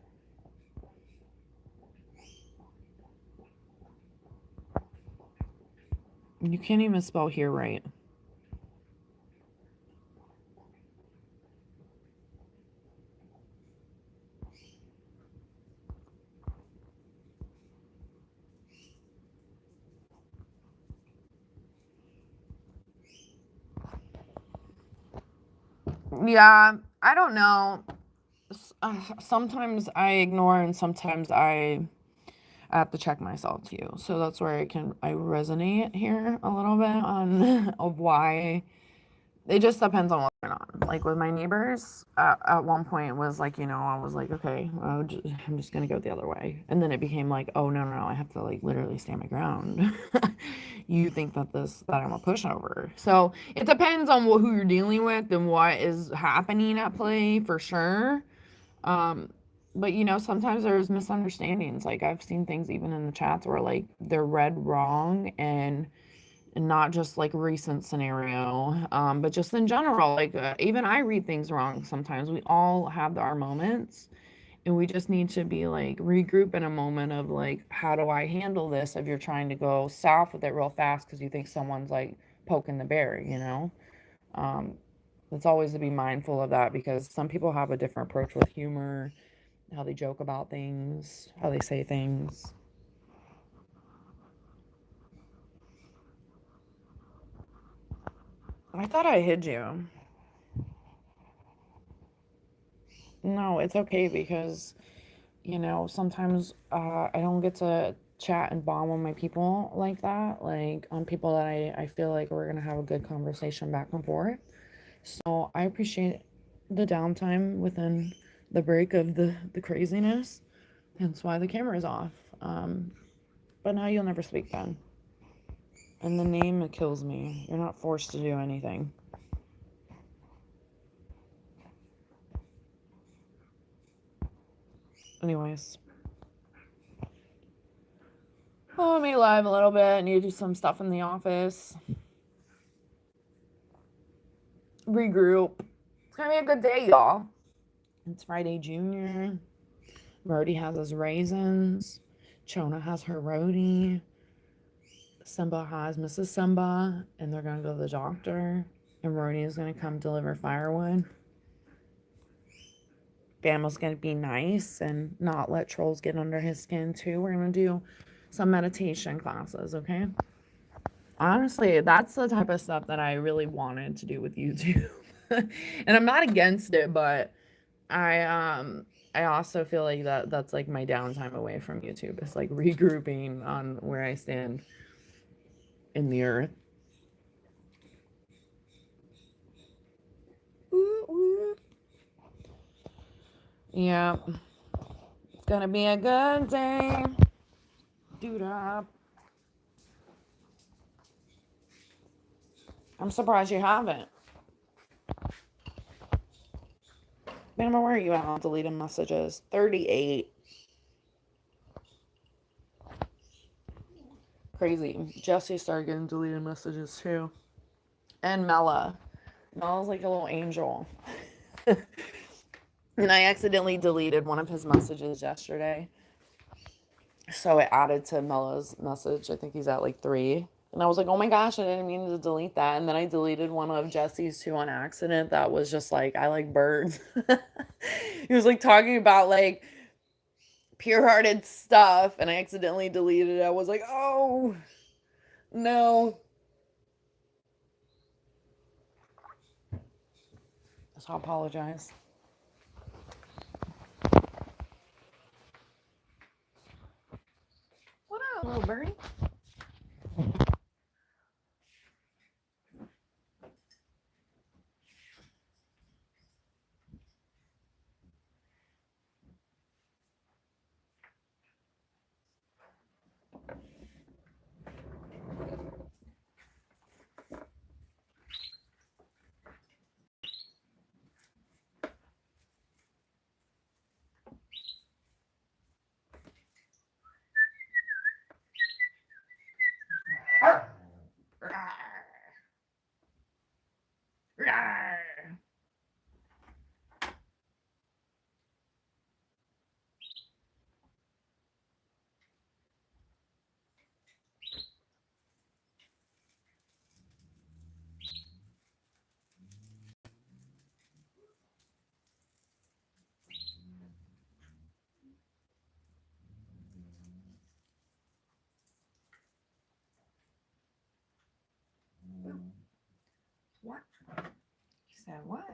You can't even spell here right. Yeah, I don't know. Sometimes I ignore and sometimes I have to check myself too. So that's where I resonate here a little bit on of why it just depends on what's going on. Like with my neighbors, at one point it was like, I was like, okay, I'm just gonna go the other way, and then it became like, oh no, no, no, I have to like literally stand my ground. You think that I'm a pushover? So it depends on who you're dealing with and what is happening at play for sure. Um, but sometimes there's misunderstandings. Like I've seen things even in the chats where like they're read wrong and not just like recent scenario, but just in general. Like even I read things wrong sometimes. We all have our moments, and we just need to be like regroup in a moment of like, how do I handle this? If you're trying to go south with it real fast because you think someone's like poking the bear. Um, it's always to be mindful of that because some people have a different approach with humor, how they joke about things, how they say things. I thought I hid you. No, it's okay because, sometimes I don't get to chat and bond with my people like that, like on people that I feel like we're going to have a good conversation back and forth. So I appreciate the downtime within the break of the craziness. Hence why the camera is off. But now you'll never speak then. And the name kills me. You're not forced to do anything. Anyways. Oh, let me live a little bit. I need to do some stuff in the office. Regroup. It's gonna be a good day, y'all. It's Friday Junior. Rhodey has his raisins. Chona has her Rhodey. Simba has Mrs. Simba. And they're gonna go to the doctor. And Rhodey is gonna come deliver firewood. Bama's gonna be nice and not let trolls get under his skin too. We're gonna do some meditation classes, okay? Honestly, that's the type of stuff that I really wanted to do with YouTube. And I'm not against it, but I also feel like that's like my downtime away from YouTube. It's like regrouping on where I stand in the earth. Ooh, ooh. Yeah. It's gonna be a good day. Dude up. I'm surprised you haven't. Bama, where are you at on deleted messages? 38. Crazy. Jesse started getting deleted messages too. And Mella. Mella's like a little angel. And I accidentally deleted one of his messages yesterday. So it added to Mella's message. I think he's at like 3. And I was like, oh my gosh, I didn't mean to delete that. And then I deleted one of Jesse's too on accident. That was just like, I like birds. He was like talking about like pure-hearted stuff. And I accidentally deleted it. I was like, oh, no. So I apologize. What up, little birdie? What? You said what?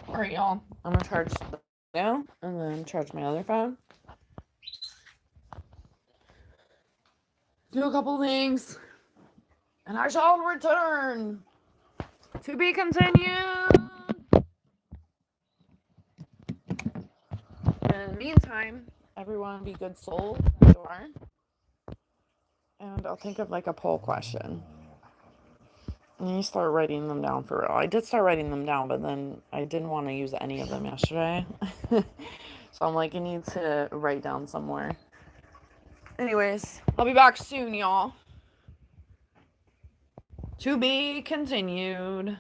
All right, y'all. I'm gonna charge the now and then charge my other phone. Do a couple things, and I shall return. To be continued. In the meantime, everyone be good souls as you are. And I'll think of like a poll question. And you start writing them down for real. I did start writing them down, but then I didn't want to use any of them yesterday. So I'm like, I need to write down somewhere. Anyways, I'll be back soon, y'all. To be continued.